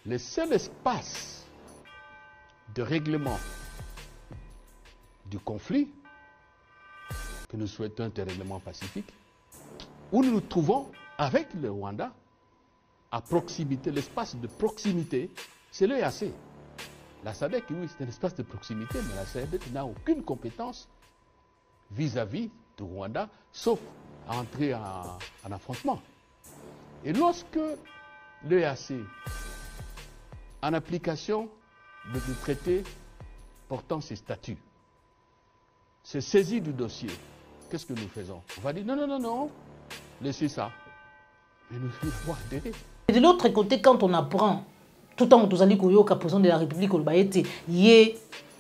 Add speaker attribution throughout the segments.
Speaker 1: le seul espace de règlement du conflit que nous souhaitons un règlement pacifique, où nous nous trouvons avec le Rwanda à proximité, l'espace de proximité, c'est l'EAC. La SADC, oui, c'est un espace de proximité, mais la SADC n'a aucune compétence vis-à-vis du Rwanda, sauf à entrer en affrontement. Et lorsque l'EAC, en application du traité portant ses statuts, se saisit du dossier, qu'est-ce que nous faisons? On va dire non, non, non, non, laissez ça. Mais nous devons adhérer.
Speaker 2: Et de l'autre côté, quand on apprend, tout le temps que nous allons au président de la République, il est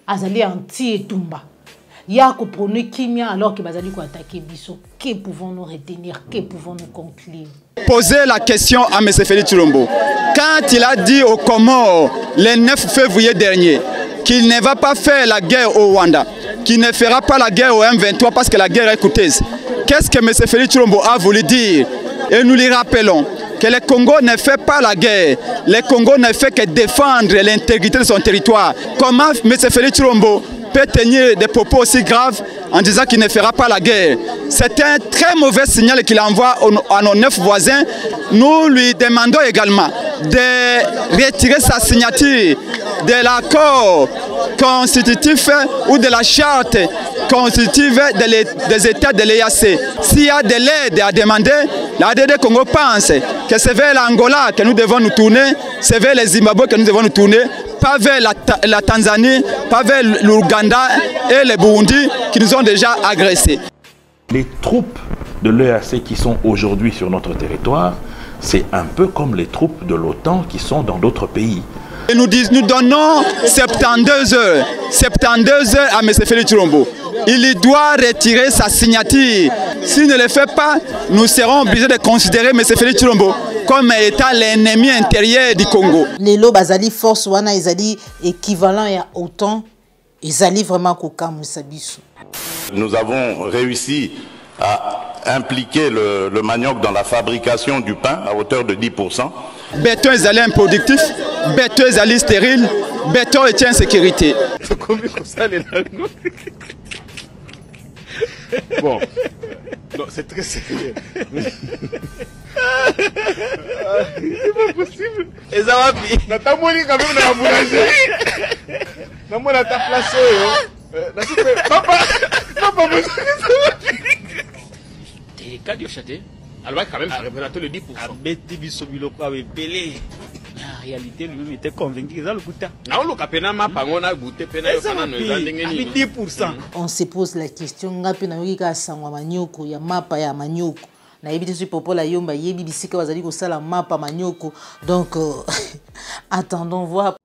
Speaker 2: anti-Etumba. Il y a un prôné Kimia alors que Bazali ko attaquer Bisso. Que pouvons-nous retenir? Que pouvons-nous conclure?
Speaker 3: Poser la question à M. Félix Tshilombo. Quand il a dit au Comores le 9 février dernier qu'il ne va pas faire la guerre au Rwanda, qu'il ne fera pas la guerre au M23 parce que la guerre est coûteuse, qu'est-ce que M. Félix Tshilombo a voulu dire? Et nous lui rappelons que le Congo ne fait pas la guerre. Le Congo ne fait que défendre l'intégrité de son territoire. Comment M. Félix Tshilombo peut tenir des propos aussi graves en disant qu'il ne fera pas la guerre? C'est un très mauvais signal qu'il envoie à nos 9 voisins. Nous lui demandons également de retirer sa signature de l'accord constitutif ou de la charte constitutive des États de l'EAC. S'il y a de l'aide à demander, l'ADD Congo pense que c'est vers l'Angola que nous devons nous tourner, c'est vers le Zimbabwe que nous devons nous tourner, pas vers la Tanzanie, pas vers l'Ouganda et le Burundi qui nous ont déjà agressés.
Speaker 4: Les troupes de l'EAC qui sont aujourd'hui sur notre territoire, c'est un peu comme les troupes de l'OTAN qui sont dans d'autres pays.
Speaker 3: Et nous donnons 72 heures à M. Félix Tshilombo. Il doit retirer sa signature. S'il ne le fait pas, nous serons obligés de considérer M. Félix Tshilombo comme étant l'ennemi intérieur du Congo.
Speaker 2: Les lots bazali force wana ezali équivalent à autant, ezali vraiment kokamu sabiso.
Speaker 5: Nous avons réussi à impliquer le manioc dans la fabrication du pain à hauteur de 10%.
Speaker 3: Béton est improductif, béton est stérile, béton est en sécurité.
Speaker 1: Bon, c'est très sérieux.
Speaker 6: C'est pas possible. Et ça va bien. Natamoni quand même dans la boulangerie. Natamoni à ta place. Papa, papa,
Speaker 1: T'es cadio chaté. Alors quand même, ça représente le 10%.
Speaker 6: Abeti bisobilo kwa wepele. En réalité, lui-même était convaincu que ça le goûta.
Speaker 2: On se pose la question, ngapi na yoki ka sangwa manyoko ya mapa ya manyoko. Na yebi te popo la yomba yebi bisika bazali ko sala mapa manyoko. Donc attendons voir.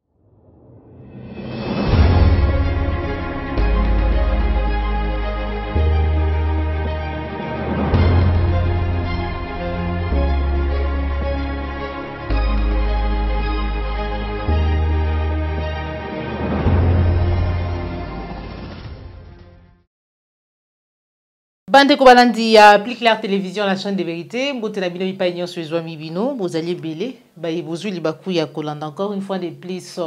Speaker 2: Bande Kobalandi ya Plus Clair Télévision, la chaîne de vérité. Mbote la bino ipaignon sur les oami bino. Bozali belé. Baye bozu libakou ya kolanda encore une fois de plus.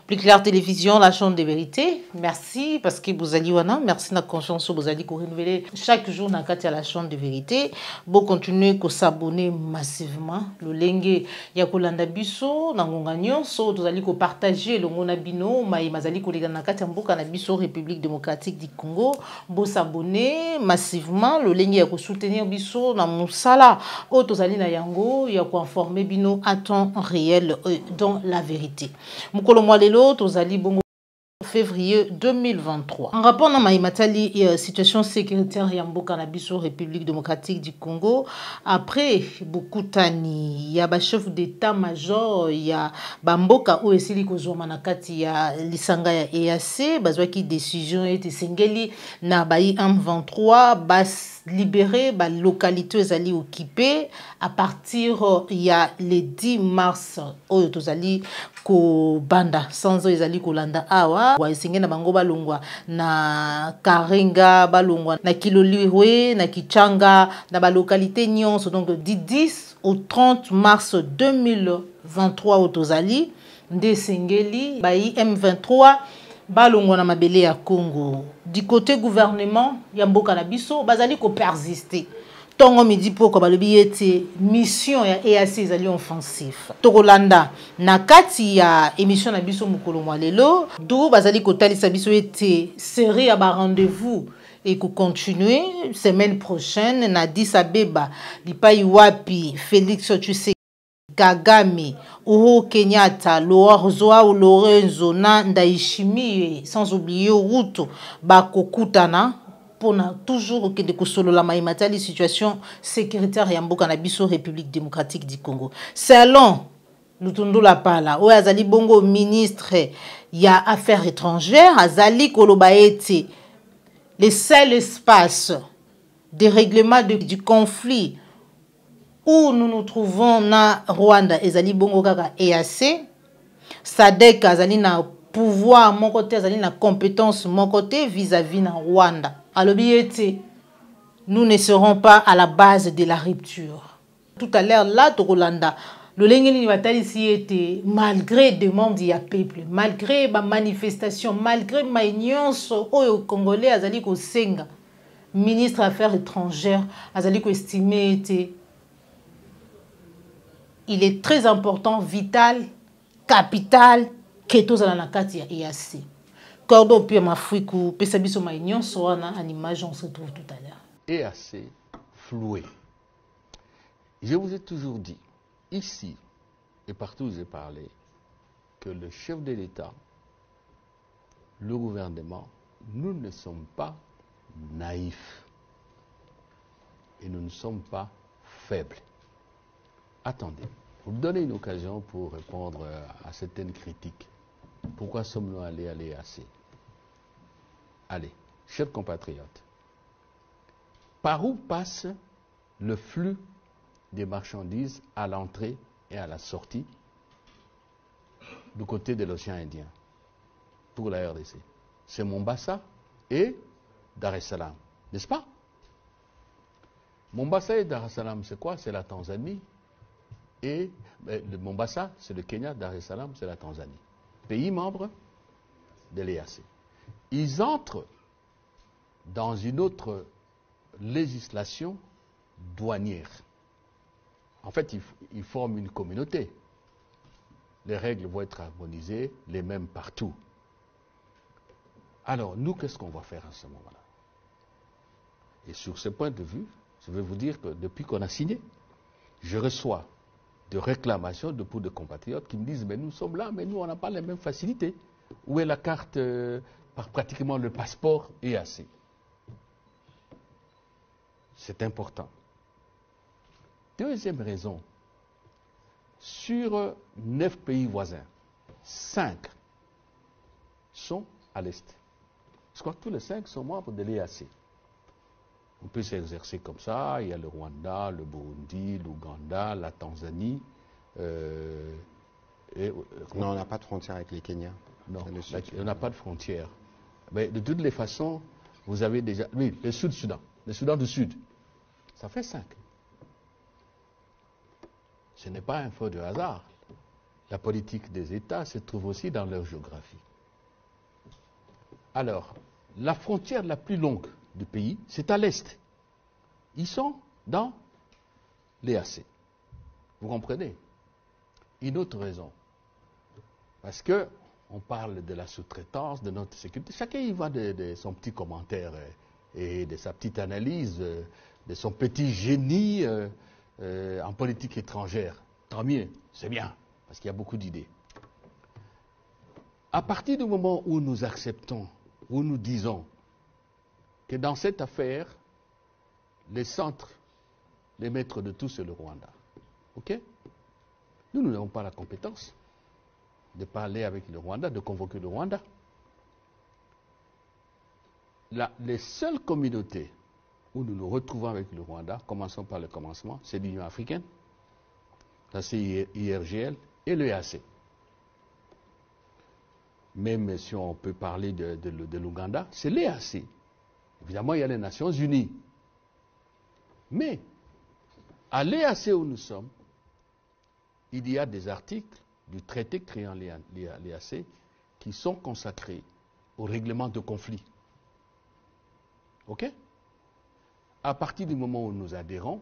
Speaker 2: Plus Clair Télévision, la chaîne de vérité. Merci parce que bozali wana. Merci na confiance bozali ko renouveler chaque jour na kati ya la chaîne de vérité. Bo continuer ko s'abonner massivement. Le lenge ya kolanda biso na ngonganyo so tozali ko partager le ngona bino mai mazali ko leka na kati ya mboka na biso République démocratique du Congo. Bo s'abonner massivement. Le ligne ya soutenir biso na musala o tozali na yango ya ko informer bino à temps réel dans la vérité. Mukolo mwalelo tozali bongo février 2023. En rapport à Maïmatali situation sécuritaire Yamboka Nabiso République démocratique du Congo, après beaucoup tani, il y a ba chef d'état-major, il y a Bamboka ou esili kozoma na kati ya lisanga ya EAC, bazwa ki décision était singeli na bayi M23 bas libérer la localité ezali occupée à partir il y a le 10 mars oyo tozali ko banda sanzo ezali kolanda awa wa esenge na bango balongwa na Karenga balongwa na Kiloliwe na Kichanga na ba localité nyonso donc du 10 au 30 mars 2023 au tozali nde sengeli bayi M23 balongwa na mabele ya Congo. Du côté gouvernement ya mboka na biso bazali ko persister tongo midi poko balobi ete mission ya EAC ezali offensif tokolanda na kati ya émission na biso mukolo mwa lelo du bazali kotalisa biso ete série ya ba rendez-vous et ko continuer semaine prochaine na Addis Abeba lipai wapi Félix Tshisekedi Kagame, Uhuru Kenyatta, Joao Lorenzo, Ndayishimiye, sans oublier Ruto, Bakokutana, pour toujours que de solo la maïmatali situation sécuritaire ya mboka na biso République démocratique du Congo. Selon Lutundu Lapala, ou azali bongo ministre ya affaires étrangères, azali koloba ete le seul espace de règlement du conflit où nous nous trouvons na Rwanda ezali bongo kaka EAC SADC azali na pouvoir mon côté azali na compétence mon côté vis-à-vis na Rwanda alobi ete nous ne serons pas à la base de la rupture. Tout à l'heure là tokolanda lolenge ni batalisi ete malgré demande ya peuple malgré ba manifestation malgré ma nyonso oyo congolais azali ko senga ministre affaires étrangères azali ko estimer ete il est très important, vital, capital, que tous à la carte ya EAC. Cordo puis ma frikou, pesabiso ma union soit en image, on se retrouve tout à l'heure.
Speaker 1: EAC floué. Je vous ai toujours dit, ici et partout où j'ai parlé, que le chef de l'État, le gouvernement, nous ne sommes pas naïfs et nous ne sommes pas faibles. Attendez, vous me donnez une occasion pour répondre à certaines critiques. Pourquoi sommes-nous allés à l'EAC? Allez, chers compatriotes, par où passe le flux des marchandises à l'entrée et à la sortie du côté de l'océan Indien pour la RDC? C'est Mombasa et Dar es Salaam, n'est-ce pas? Mombasa et Dar es Salaam, c'est quoi? C'est la Tanzanie. Et le Mombasa, c'est le Kenya, Dar es Salaam, c'est la Tanzanie. Pays membres de l'EAC. Ils entrent dans une autre législation douanière. En fait, ils forment une communauté. Les règles vont être harmonisées, les mêmes partout. Alors, nous, qu'est-ce qu'on va faire à ce moment-là? Et sur ce point de vue, je vais vous dire que depuis qu'on a signé, je reçois de réclamations de beaucoup de compatriotes qui me disent mais nous sommes là, mais nous on n'a pas les mêmes facilités. Où est la carte par pratiquement le passeport EAC? C'est important. Deuxième raison, sur 9 pays voisins, 5 sont à l'Est. Je crois que tous les 5 sont membres de l'EAC. On peut s'exercer comme ça. Il y a le Rwanda, le Burundi, l'Ouganda, la Tanzanie.
Speaker 7: Non, on n'a pas de frontière avec les Kenyans.
Speaker 1: Non, on n'a pas de frontière. Mais de toutes les façons, vous avez déjà... Oui, le Sud-Soudan. Le Soudan du Sud. Ça fait 5. Ce n'est pas un faux de hasard. La politique des États se trouve aussi dans leur géographie. Alors, la frontière la plus longue du pays, c'est à l'est. Ils sont dans l'EAC. Vous comprenez? Une autre raison. Parce que on parle de la sous-traitance, de notre sécurité. Chacun y va de son petit commentaire et de sa petite analyse, de son petit génie en politique étrangère. Tant mieux, c'est bien, parce qu'il y a beaucoup d'idées. À partir du moment où nous acceptons, où nous disons que dans cette affaire, les centres, les maîtres de tout, c'est le Rwanda. Ok? Nous n'avons pas la compétence de parler avec le Rwanda, de convoquer le Rwanda. Les seules communautés où nous nous retrouvons avec le Rwanda, commençons par le commencement, c'est l'Union africaine, la CIRGL et l'EAC. Même si on peut parler de l'Ouganda, c'est l'EAC. Évidemment, il y a les Nations Unies. Mais, à l'EAC où nous sommes, il y a des articles du traité créant l'EAC qui sont consacrés au règlement de conflits. OK? À partir du moment où nous adhérons,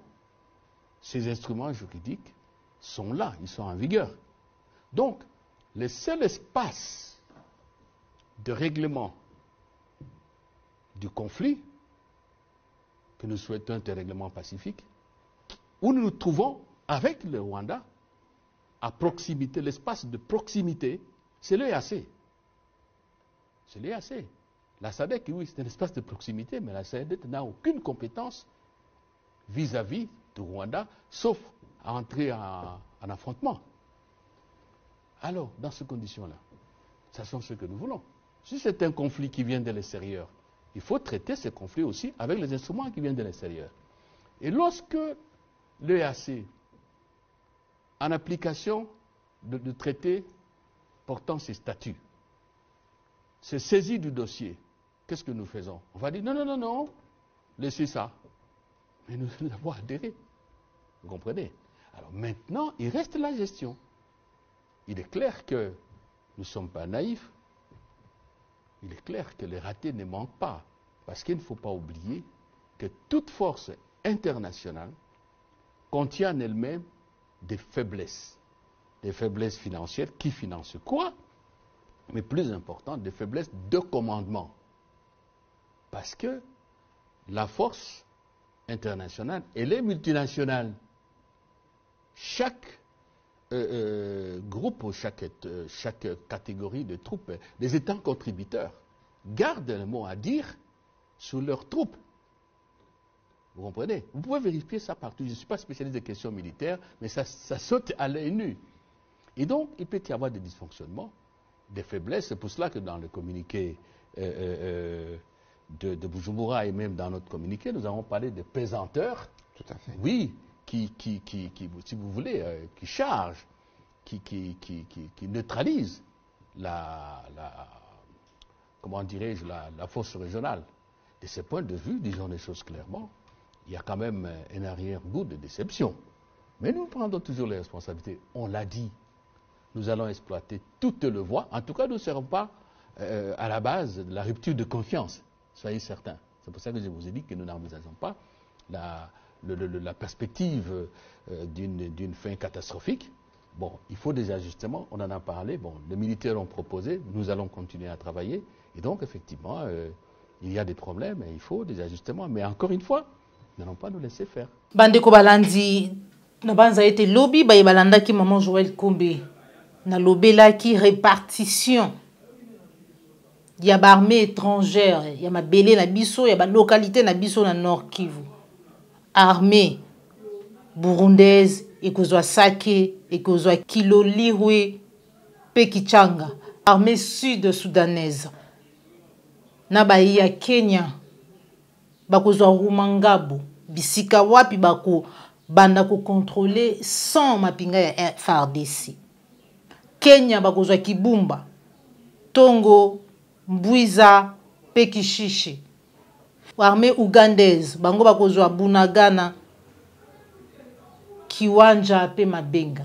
Speaker 1: ces instruments juridiques sont là, ils sont en vigueur. Donc, le seul espace de règlement du conflit que nous souhaitons un règlement pacifique, où nous nous trouvons avec le Rwanda à proximité, l'espace de proximité, c'est l'EAC. C'est l'EAC. La SADC, oui, c'est un espace de proximité, mais la SADC n'a aucune compétence vis-à-vis du Rwanda, sauf à entrer en affrontement. Alors, dans ces conditions-là, ça sont ce que nous voulons. Si c'est un conflit qui vient de l'extérieur, il faut traiter ces conflits aussi avec les instruments qui viennent de l'extérieur. Et lorsque l'EAC, en application de traités portant ses statuts, se saisit du dossier, qu'est-ce que nous faisons? On va dire non, non, non, non, laissez ça. Mais nous avons adhéré. Vous comprenez? Alors maintenant, il reste la gestion. Il est clair que nous ne sommes pas naïfs. Il est clair que les ratés ne manquent pas. Parce qu'il ne faut pas oublier que toute force internationale contient en elle-même des faiblesses. Des faiblesses financières qui financent quoi? Mais plus important, des faiblesses de commandement. Parce que la force internationale, elle est multinationale. Chaque groupe ou chaque catégorie de troupes, des États contributeurs, gardent le mot à dire sur leurs troupes. Vous comprenez? Vous pouvez vérifier ça partout. Je ne suis pas spécialiste des questions militaires, mais ça saute à l'œil nu. Et donc, il peut y avoir des dysfonctionnements, des faiblesses. C'est pour cela que dans le communiqué de Bujumbura et même dans notre communiqué, nous avons parlé de pesanteurs.
Speaker 7: Tout à fait.
Speaker 1: Oui, qui si vous voulez, qui chargent, qui neutralisent comment dirais-je, la force régionale. De ce point de vue, disons les choses clairement, il y a quand même un arrière-goût de déception. Mais nous prendrons toujours les responsabilités. On l'a dit. Nous allons exploiter toutes les voies. En tout cas, nous ne serons pas à la base de la rupture de confiance. Soyez certains. C'est pour ça que je vous ai dit que nous n'envisageons pas la perspective d'une fin catastrophique. Bon, il faut des ajustements, on en a parlé. Bon, les militaires ont proposé, nous allons continuer à travailler. Et donc, effectivement, il y a des problèmes et il faut des ajustements. Mais encore une fois, nous n'allons pas nous laisser faire.
Speaker 2: Bandeko Balandi, na banza été lobby, ba balanda ki maman Joël Kombe. Na lobela ki répartition. Il y a l'armée étrangère, il y a ma belé na biso, il y a ma localité na biso na Nord Kivu. Armée burundaise, ekozwa Sake, ekozwa Kilolirwe, Pekichanga. Armée sud-soudanaise. Na ya Kenya, bakozwa Rumangabo, bisika wapi bako banda ko contrôler sans mapinga ya FARDC. Kenya bakozwa Kibumba, Tongo, Mbwiza, Pekishishi. Armée ougandaise, bango bakozwa Bunagana, Kiwanja pe Mabenga.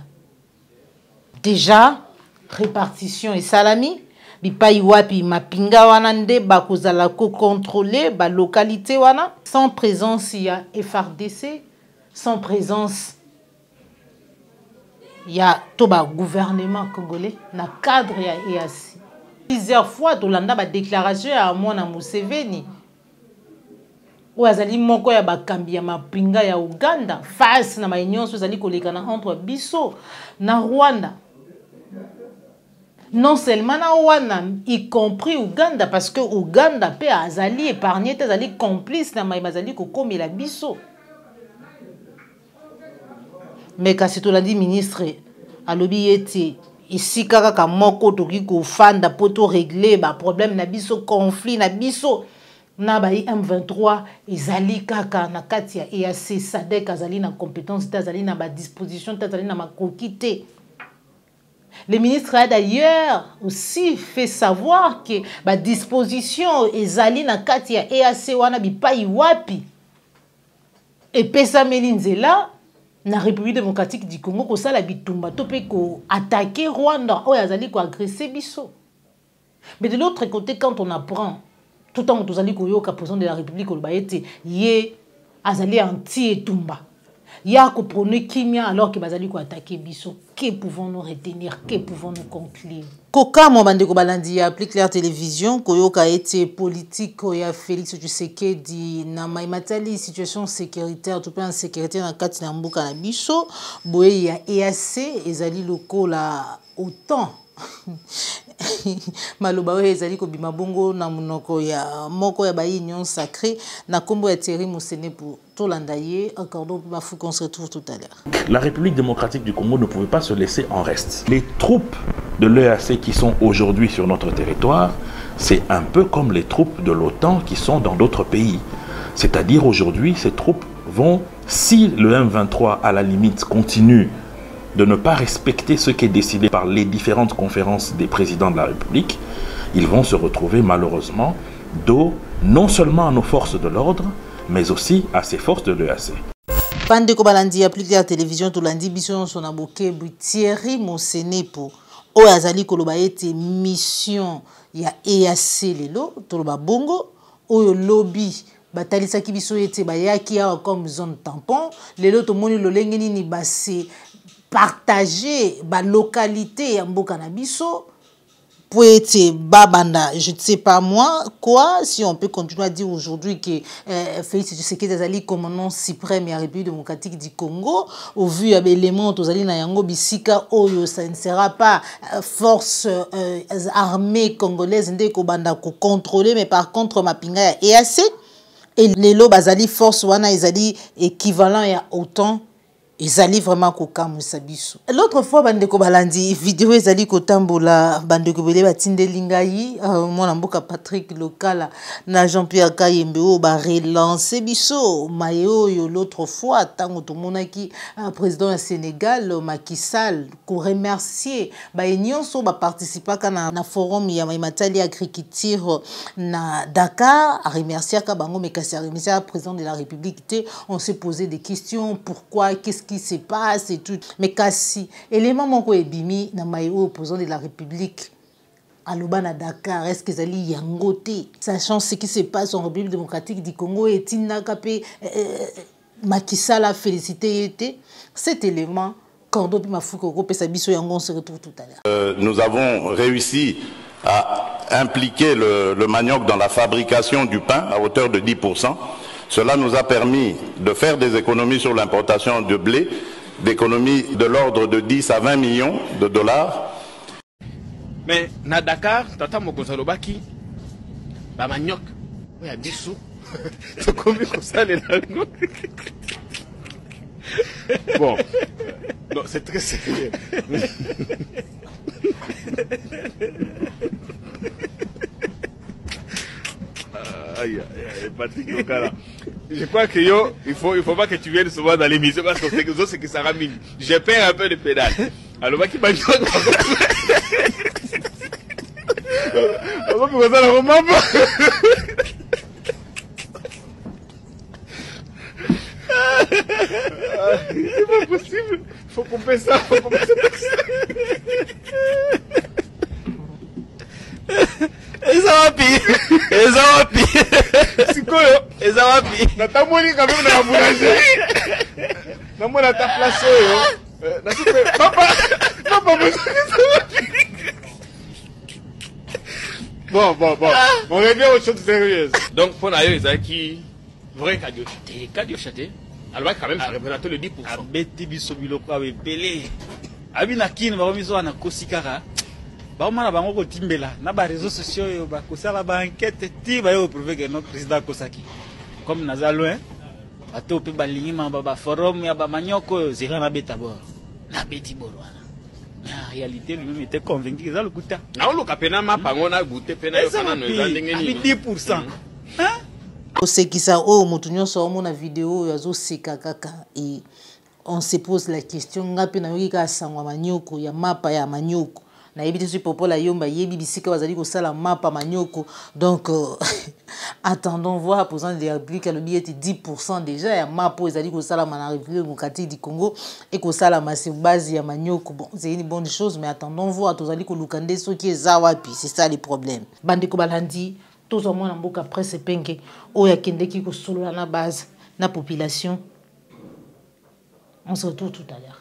Speaker 2: Déjà, répartition et salami, bipai wapi mapinga wana nde bakozala ko contrôler ba localité wana sans présence ya FARDC, sans présence ya toba gouvernement congolais na cadre ya EAC. Plusieurs fois tolanda ba déclaration ya mwana Museveni ou azali moko ya bakambi ya mapinga ya Uganda face na maunion azali kolekana entre biso na Rwanda. Non seulement na wana, y compris Uganda, parce que Uganda pe azali épargné, azali complice na maibazali kokomi la biso. Mais kasi to la dit ministre alobi ete ici kaka moko toki ko fanda poto régler ba problème na biso conflit na biso na ba M23 ezali kaka na kati ya EAC SADC azali na compétence azali na ba disposition azali na makoki te. Le ministre a d'ailleurs aussi fait savoir que ba disposition ezali na kati ya EAC wana bipai wapi et pesa melinzela na République démocratique du Congo ko sala bitumba to pe ko attaquer Rwanda o azali ko agresser biso. Mais de l'autre côté, quand on apprend tout le temps que nous avons président de la République, yé azali anti-etumba. Ya ko prôner kimia alors que bazali ko attaquer biso. Que pouvons-nous retenir? Que pouvons-nous conclure? Koka mo bande ko balandi ya Plus Clair Télévision koyoka été politique ya Félix Tshisekedi na maimatali situation sécuritaire tout peu en sécurité na kati na mboka na biso boye ya EAC ezali lokola autant maloba oyo ezali kobima bongo na munoko ya moko ya ba union sacrée na kombo ya Thierry Mosene pour tolanda ye accordons bafou qu'on se retrouve tout à l'heure.
Speaker 4: La République démocratique du Congo ne pouvait pas se laisser en reste. Les troupes de l'EAC qui sont aujourd'hui sur notre territoire, c'est un peu comme les troupes de l'OTAN qui sont dans d'autres pays. C'est-à-dire aujourd'hui, ces troupes vont, si le M23 à la limite continue de ne pas respecter ce qui est décidé par les différentes conférences des présidents de la République, ils vont se retrouver malheureusement dos non seulement à nos forces de l'ordre, mais aussi à ces forces de l'EAC.
Speaker 2: Bande ko balandi ya Plus Clair Télévision to landi biso son aboké Thierry Mosene po o azali koloba ete mission ya EAC lelo to loba bongo oyo lobby batalisaki biso ete bayaki ya comme zone tampon lelo to moni lolenge nini base partager ba localité ya mboka na biso pour être babanda, je ne sais pas moi quoi, si on peut continuer à dire aujourd'hui que Félix Tshisekedi azali commandant suprême de la République démocratique du Congo, au vu des éléments tozali na yango bisika oyo, ça ne sera pas force armée congolaise ndeko banda ko contrôler, mais par contre mapinga ya EAC et lelo bazali force wana ezali équivalent ya autant. Ezali vraiment kokamwisa biso. L'autre fois bandeko balandi vidéo ezali kotambola bandeko bele batindeli ngai mwana mboka Patrick Lokala na Jean-Pierre Kayembe o ba relancer biso mayo yo l'autre fois tango tomonaki président du Sénégal Macky Sall ko remercier ba nyonso ba participer na forum ya maimatali agriculture na Dakar a remercier ka bango mekasi a remercier président de la République. On s'est posé des questions, pourquoi, qu'est-ce qui se passe et tout. Mais kasi élément moko ebimi na maïo opposant de la République à Lubana Dakar, est-ce que zali yangote, sachant ce qui se passe en République démocratique du Congo et Tinakape Macky Sall a félicité été cet élément quand on se retrouve tout à l'heure.
Speaker 5: Nous avons réussi à impliquer le manioc dans la fabrication du pain à hauteur de 10%. Cela nous a permis de faire des économies sur l'importation de blé, d'économies de l'ordre de 10 à 20 millions de dollars.
Speaker 6: Mais na Dakar, tata mokonsalobaki, ba manioc, oui à 10 sous. C'est combien comme ça les langues? Bon, non, c'est très sérieux. Aïe, Patrick Lokala. Je crois que il faut pas que tu viennes souvent dans l'émission parce que c'est que ça ramène. Je perds un peu de pédale. Alors, qui m'a dit c'est pas possible. Faut couper ça. Faut couper ça. Ezawapi. Sikoyo. Ezawapi. Natamoni quand même dans la boulangerie. Namona ta place yo. Papa, Bon. On revient aux choses sérieuses. Donc, pour Nayo, Izaki, vrai Kadio Chate. Alors, quand même, ça représente le 10%.
Speaker 8: Abeti bisobiloko abepele. Abina kin ba miso na kosikara. Ba mana bango ko timbela na ba réseaux sociaux yo ba kosala ba enquête ti ba yo prouver que notre président Kosaki. Comme naza loin, bato pe balingi ma ba forum ya ba manyoko zera na beta bor. Na beti borwana. Mais en réalité, lui-même était convaincu que ça le coûta.
Speaker 6: Na on le capena ma pango na goûter pena yo kana no ezandenge ni.
Speaker 8: 10%. Hein?
Speaker 2: C'est qui ça oh motunyo so mon vidéo yazo seka kaka et on se pose la question ngapi na yoki ka sangwa manyoko ya mapa ya manyoko na yebiti su popola yomba yebi bisika bazali ko sala mapa manyoko donc attendons voir posant des répliques le billet 10% déjà ya mapo ezali ko sala na République démocratique du Congo et ko sala ma base ya manyoko bon c'est une bonne chose mais attendons voir tozali ko lukande soki ezawapi c'est ça le problème bande ko balandi tous au moins en bouc après ce penke ou ya kendeki ko solo na base na population. On se retrouve tout à l'heure.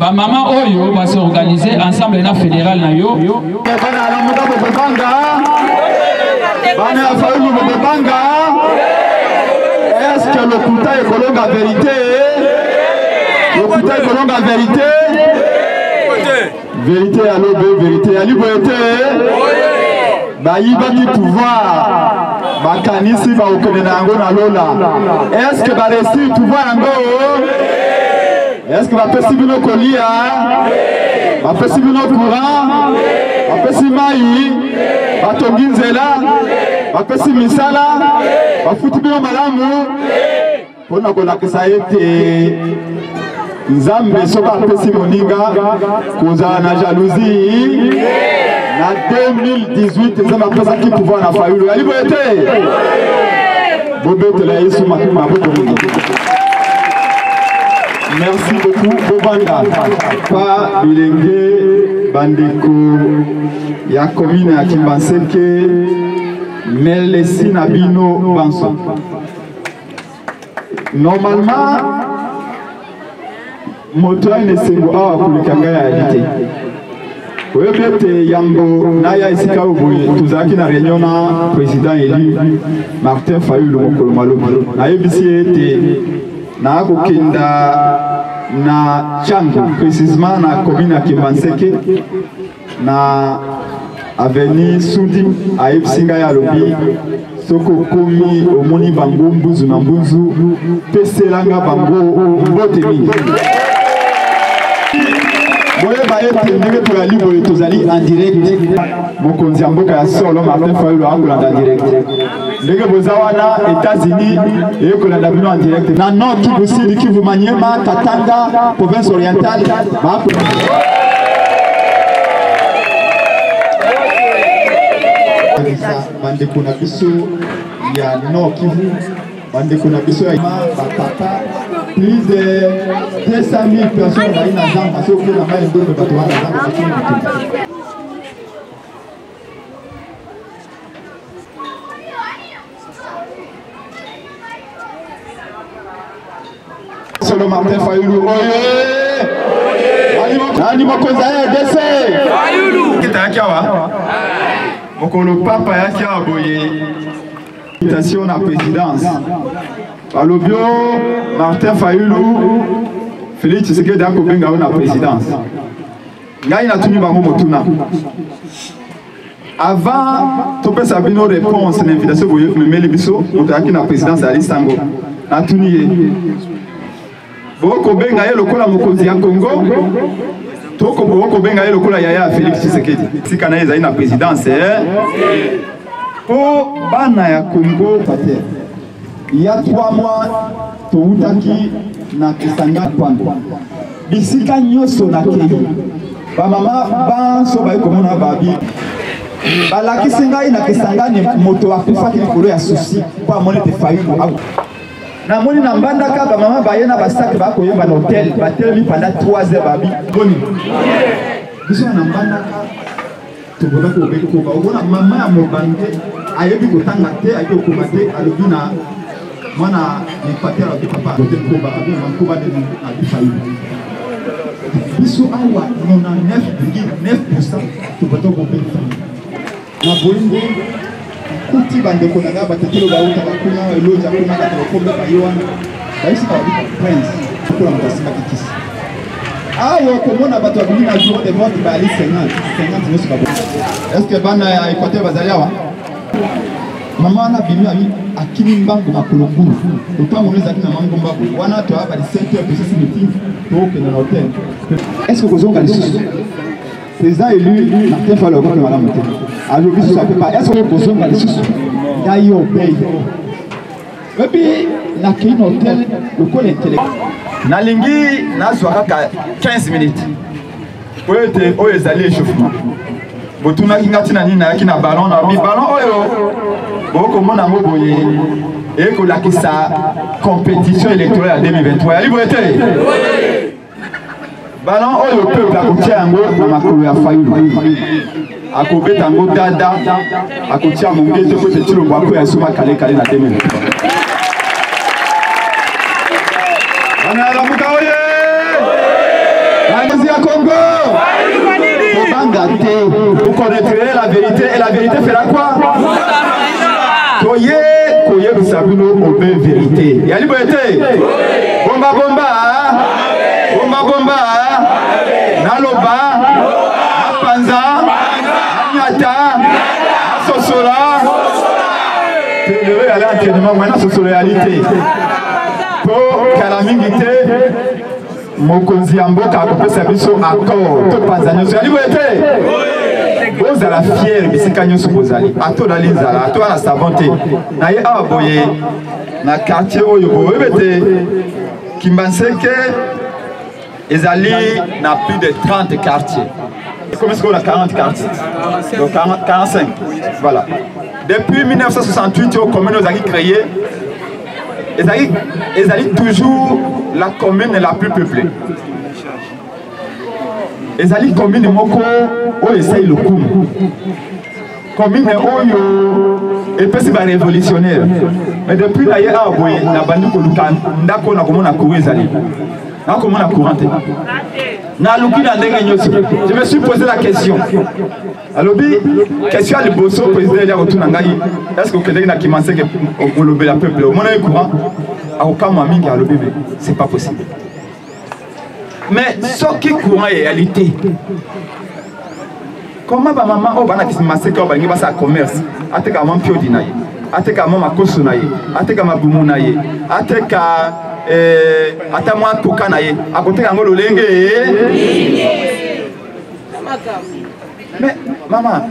Speaker 9: ba mama oyo va s'organiser ensemble na fédéral na yo.
Speaker 3: Bana alamuka bebanga. Bana Fayoulou bebanga. Est-ce que le Kouta est colonga vérité? Le Kouta est colonga vérité? Vérité à l'aube, vérité à liberté. Baïba du pouvoir. Bakanisi ba okenenango na lola. Est-ce que ba resti pouvoir ango? Est-ce que va possible nos colia? Va possible nos courant? Va possible maï? Va tonginzela? Va possible misala? Va foutu bien malamu? Pour nous connaître ça été Nzambe soba pesi moninga kuza na jalousie na 2018 Nzambe pesa ki pouvoir na Fayoulou ya liberté bobete la Yesu makuma boto. Merci beaucoup Bobanda pa bilenge bandeko ya commune ya Kimbanseke melesi na bino banso. Normalement moto ane sengo awa kulikanga ya alite oyebete yango naya esika oboye tuzaki na réunion na président élu Martin Fayoulou mokolo malo nayebisi ete na kokenda na Tchango précisément na commune ya Kimbanseke na avenue Sudi ayebsinga ya lobi soko komi omoni bango mbuzu na mbuzu peselanga bango mbote mingi. Boye baete ndenge tozali boye tozali en direct mokonzi ya mboka ya solo Martin Fayoulou akolanda en direct ndenge boza wana États-Unis ekolanda bino en direct na Nord Kivu, Sud Kivu, Maniema, Katanga, province orientale bandeko na biso ya Nord Kivu, bandeko na biso ya batata plus de 200 000 personnes bayi na zamba soki na mai ndombe bato wana zamba bakini bitu. Solo Martin Fayoulou nani mokonzi ya RDC Fayoulou kitaki awa mokolo papa yaki awa boye invitation na présidence alobio Martin Fayoulou Félix Tshisekedi akobenga na présidence ngai natuni bango motuna avant topesa bino réponse na invitation boye memeli biso moto yaki na présidence ya lisango natuni ye boko benga ye lokola mokonzi ya Congo toko boko benga ye lokola yaya Félix Tshisekedi sika na ye ezali na présidence po bana ya Congo pater. Il y a 3 mois, Toutaki na Kisanga Kwango. Bisika nyoso na Kenya. Ba mama ban so ba komona babi. Bala kisenga na Kisanga ni moto akufa kikolo ya susi pa moni te Fayoulou. Na moni na mbandaka ba mama ba yena ba sac ba koyeba na hôtel, ba telemi pendant 3 heures babi. Boni. Biso na mbandaka tobola ko be ko ba ona mama ya mobande ayebi kotanga te ayebi komate alobina Mana ni patera de papa de Koba avec mon Koba de Fayoulou. Biso awa 99,9% to bato ko pe na bolingo kuti bande ko na ba tetelo ba uta ba kuna eloja kuna ka ko ba yoana baisi ba bi prince ko la mtasika kitisi awa ko mona bato abili na jour de vote ba ali 50 nesu ba. Est-ce que bana ya Équateur bazaliawa Maman a bimi ami akini mbango makolongulu otango neza kina mango mbango wana to aba 7h de ce meeting to ke na hôtel. Est-ce que kozonga lisusu président élu Martin Fayoulou ko mala moté ajobi so pas est-ce que kozonga lisusu d'ailleurs paye epi na kino hôtel le col intellect na lingi na zwaka 15 minutes pour être o ezali échauffement botuna kingati na nini na kina ballon na mi ballon oyo boko mona ngoboye eko lakisa compétition électorale en 2023 ya liberté ballon oyo peuple akotia yango na makolo ya Fayoulou akobeta yango dada akotia mongete po te tilo mbako ya suma kale kale na 2023 bana la muka oye Congo. Vous connaîtrez la vérité et la vérité fera quoi? Koye vous savez nous obé vérité. Yali boyete. Bomba bomba. Bomba bomba. Naloba. Panza. Nyata. Sosola. Vous allez à l'entraînement maintenant sur la réalité. Pour Kalamingité. Mokonzi Amboka a coupé sa mission accord. Tout pas à nous. Vous allez vous allez fier de ce que vous allez. À toi d'aller à toi la savante. Naye aboye na quartier où vous avez qui pense que ils allaient na plus de 30 quartiers. Comme est-ce qu'on a 40 quartiers? Donc 45. Voilà. Depuis 1968, aux communes ont créé. Ils allaient toujours la commune la plus peuplée. Ils allaient commune Moko où essaye le coup. Commune où et puis c'est révolutionnaire. Mais depuis d'ailleurs, la bande de Lukan, d'accord, on a comment on a couru les alliés. On a comment on a couru. Je me suis posé la question. Alors, question à l'Ibosso, président de la retour Nangaï. Est-ce que quelqu'un qui m'a dit que le peuple, au moment où courant, c'est pas possible. Mais ce qui courant est réalité. Comment ma maman oh bana kisi maseka obangi basa commerce ateka mam pio dinaye ateka mama kosunaye ateka mabumu naye ateka ata mwa koka naye akoteka ngolo lenge mais maman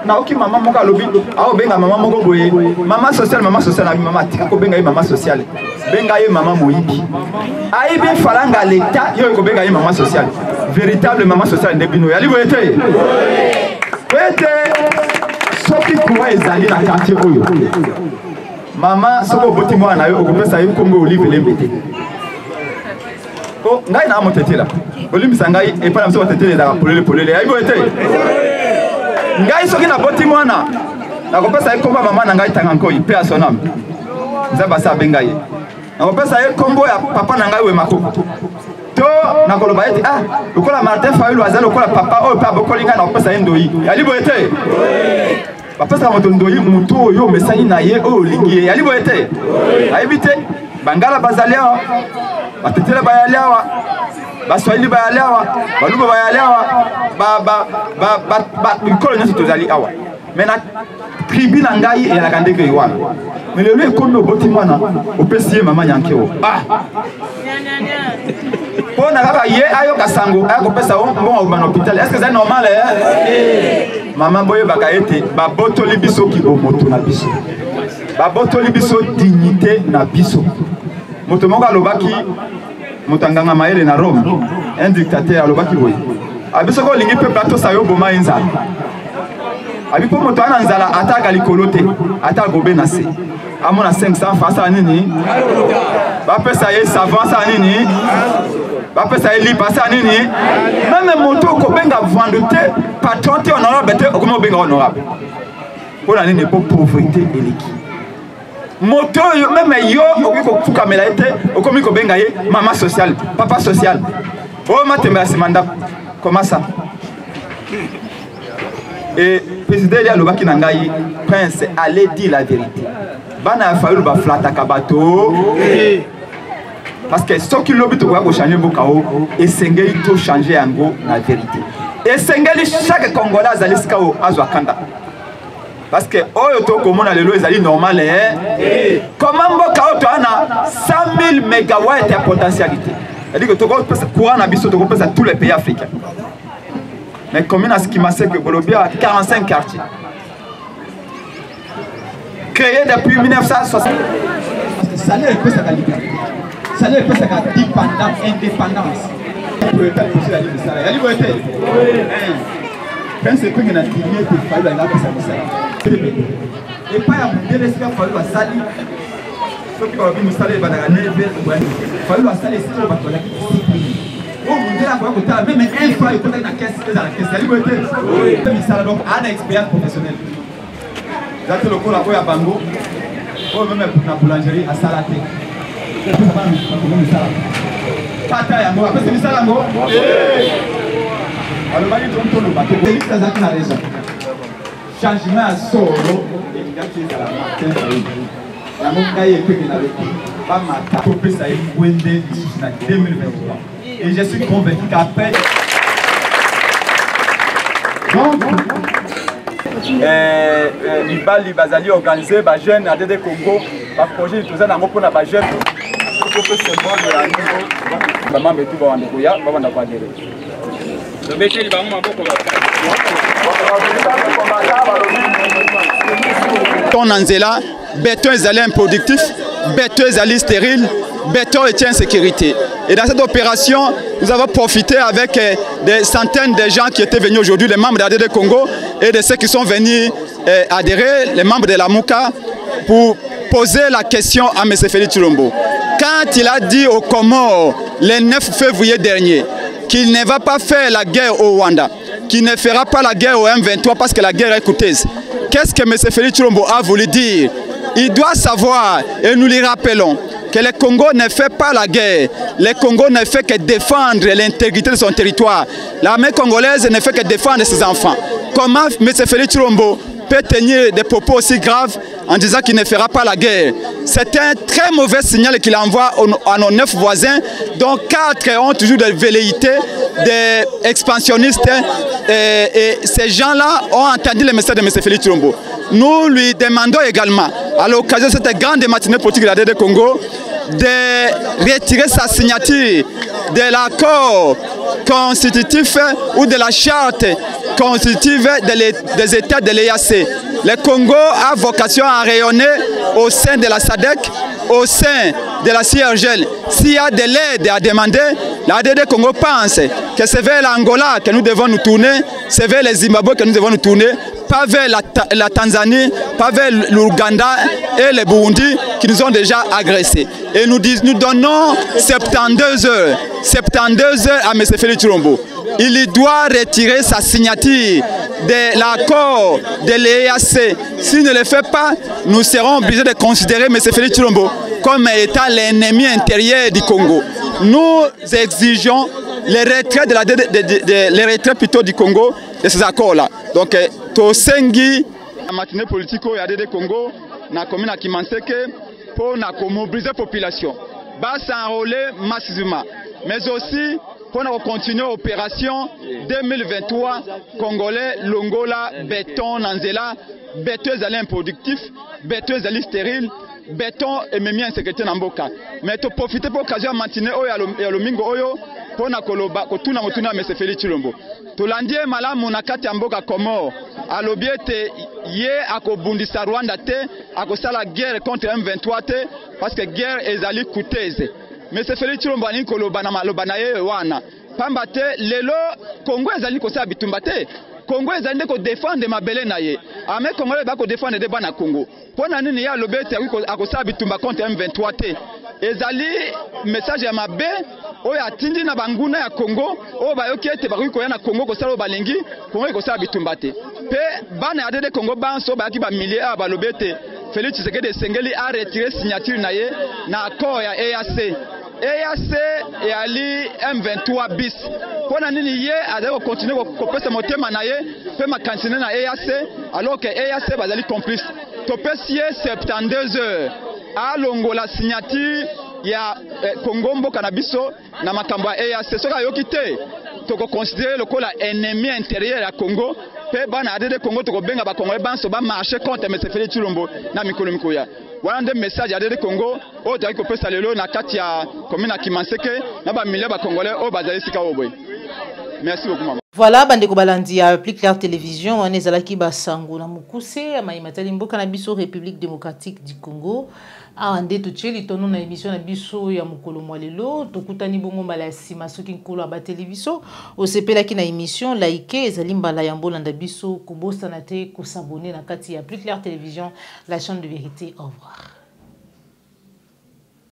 Speaker 3: na oki maman moka lobi awo benga maman moko boye maman sociale maman tika ko benga maman sociale benga ye maman moyibi aibi falanga l'état yo ko benga ye maman sociale véritable maman sociale ndebino yali boyete boyete soki kuwa ezali na quartier oyo maman soko boti mwana yo okopesa ye Congo olive lembete ko ngai na motetela olimbisa ngai e pa na mso batetela za polele yali boyete ngai soki na boti mwana nakopesa ye komba maman na ngai tanga nkoi pe asonam nzaba sa benga ye nakopesa ye kombo ya papa na ngai we makoko to nakoloba ete lokola Martin Fayulu azali lokola papa oyo pa bokolinga na kopesa ye ndoyi yali boyete bapesa moto ndoyi mutu oyo mesani na ye oyo olingi ye yali boyete ayebi te bangala bazali awa batetela bayali awa baswahili bayali awa baluba bayali awa mikolo nyonso tozali awa me na tribu na ngai eyalaka ndenge ye wana me lelo ekomi oboti mwana opesi ye mama nyanke o mpo na kaka ye ayoka sango ayakopesa mbongo obana hôpital est ce que c'est normal mama boyebaka ete babotoli biso kibomoto na biso babotoli biso dignité na biso moto moko alobaki moto anganga mayele na Rome un dictateur alobaki boye abiso ko olingi mpe plateau sayo boma ye nzala abi mpo moto ana nzala ataka likolo te ataka gobe na se amona 500 francs asala nini bapesa ye savant asala nini bapesa ye lipa asala nini meme moto okobenga vendre te patron te honorable te okomi obenga honorable mpona nini po pauvreté eleki moto oyo meme yo okoki kofukamela ye te okomi kobenga ye mama sociale papa sociale oyo matembe ya nsima ndako koma ça et président eli alobaki na ngai prince allez dire la vérité bana ya Fayulu baflataka bato parce que soki lobi tokoya kochange mboka o esengeli tochange yango na vérité esengeli chaque congolais azali sika oyo azwa kanda parce que oyo tokomona lelo ezali normal comment mboka oyo toana 100 000 mégawatts ya potentialité c'est-à-dire que tokopesa courant na biso tokopesa tous les pays africains. Mais commune à ce qui m'a dit que Bolobia a 45 quartiers. Créé depuis 1960. Parce que ça n'est pas sa qualité. Ça n'est pas sa indépendance. Pour le temps de la libre salaire. La liberté. Quand c'est que nous avons dit qu'il fallait la salaire. Et pas à vous dire qu'il fallait la salir. Ceux qui ont vu nous salir, il fallait la salir. Même un fois, il faut être dans la caisse. Donc, on a une expérience professionnelle. Vous avez le coup à Bango, ou même la boulangerie à Salaté. Kata yango, après c'est Salango.
Speaker 10: Alors, le bateau, Félix Azaki a raison. Changement à solo, et il a été à la Martin Fayoum. La montagne est plus pas matin. Pour que ça ait une bonne idée d'ici 2023. Et je suis convaincu qu'après. Donc, Libali Bazali organisé, les jeunes ADD Congo, le projet de Touzan Ango pour la jeune. Pour que ce monde de la niveau, maman me tout va en découvrir, maman n'a pas adhéré. Le métier du ballon m'a beaucoup.
Speaker 3: Ton Anzela, béton est improductif, béton est stérile, béton est en sécurité. Et dans cette opération, nous avons profité avec des centaines de gens qui étaient venus aujourd'hui, les membres d'ADD Congo et de ceux qui sont venus adhérer, les membres de la Mouka, pour poser la question à M. Félix Tshilombo. Quand il a dit au Comores le 9 février dernier qu'il ne va pas faire la guerre au Rwanda, qu'il ne fera pas la guerre au M23 parce que la guerre est coûteuse, qu'est-ce que M. Félix Tshilombo a voulu dire? Il doit savoir, et nous lui rappelons, que le Congo ne fait pas la guerre. Le Congo ne fait que défendre l'intégrité de son territoire. L'armée congolaise ne fait que défendre ses enfants. Comment M. Félix Tshilombo peut tenir des propos aussi graves en disant qu'il ne fera pas la guerre? C'est un très mauvais signal qu'il envoie à nos 9 voisins, dont 4 ont toujours des velléités, des expansionnistes. Et ces gens-là ont entendu le message de M. Félix Tshilombo. Nous lui demandons également, à l'occasion de cette grande matinée politique de la DD Congo, de retirer sa signature de l'accord constitutif ou de la charte constitutive des États de l'EAC. Le Congo a vocation à rayonner au sein de la SADC, au sein de la CIRGL. S'il y a de l'aide à demander, la DD Congo pense que c'est vers l'Angola que nous devons nous tourner, c'est vers le Zimbabwe que nous devons nous tourner, pas vers la Tanzanie, pas vers l'Ouganda et le Burundi qui nous ont déjà agressés. Et nous donnons 72 heures à M. Félix Tshilombo. Il doit retirer sa signature de l'accord de l'EAC. S'il ne le fait pas, nous serons obligés de considérer M. Félix Tshilombo comme étant l'ennemi intérieur du Congo. Nous exigeons le retrait plutôt du Congo de ces accords-là. Donc, Tosengi, la matinée politique au ADD Congo, na commune à Kimanseke, pour mobiliser la population. Bas s'enrôler massivement. Mais aussi, pour continuer l'opération 2023 Congolais, Longola, béton, Nanzela, béton est improductif, béton est stérile, béton et même insécurité Namboka. Mais tu profites pour l'occasion de matinée au Lomingo Oyo pour kotuna motuna M. Félix Tshilombo. Tolandie malamu na kati ya mboka Comores alobi ete ye akobundisa Rwanda te, akosala guerre contre M23 te parce que guerre ezali coûteuse. M. Félix Tshilombo alingi koloba na maloba na ye wana pamba te lelo Congo ezali kosala bitumba te. Congo ezali ko défendre mabele na ye. Ame Congo ba ko défendre de bana Congo. Pona nini ya lobi ete akosala bitumba contre M23 te. Ezali message ya mabe oyo atindi na banguna ya Congo oyo bayoki ete bakoki koya na Congo kosala oyo balingi Congo ekosala bitumba te. Pe bana ya DD Congo banso bayaki bamilie a balobi ete Félix Tshisekedi esengeli a retirer signature na ye na accord ya EAC. EAC et Ali M23 bis. Pour la nini a continuer à motema na ye, peut ma continuer na EAC alors que EAC va aller complice. Topesier 72 heures à longo la signature ya Kongombo Kanabiso na makambo ya EAC. Soka yokite toko considérer le kola ennemi intérieur ya Congo. Pe bana adede Congo toko benga ba Congolais banso ba marcher contre M. Félix Tshilombo na mikolo mikoya. Voilà un message à DD Congo au Direct Kopé Salelo na kati ya commune à Kimanseke na ba milliers ba Congolais au bazali sika oboy. Merci beaucoup maman.
Speaker 2: Voilà bande ko balandi ya Plus Clair Télévision on ezalaki basango na mukuse ya mayimatali mboka na biso République démocratique du Congo. Ande tucheli tono na émission na biso ya mukolo mwalelo tokutani bongo mbala ya sima soki nkolo aba televiso osepelaki na émission like ezali mbala ya mbolanda biso kobosana te ko s'abonner na kati ya Plus Clair Télévision, la chaîne de vérité. Au revoir.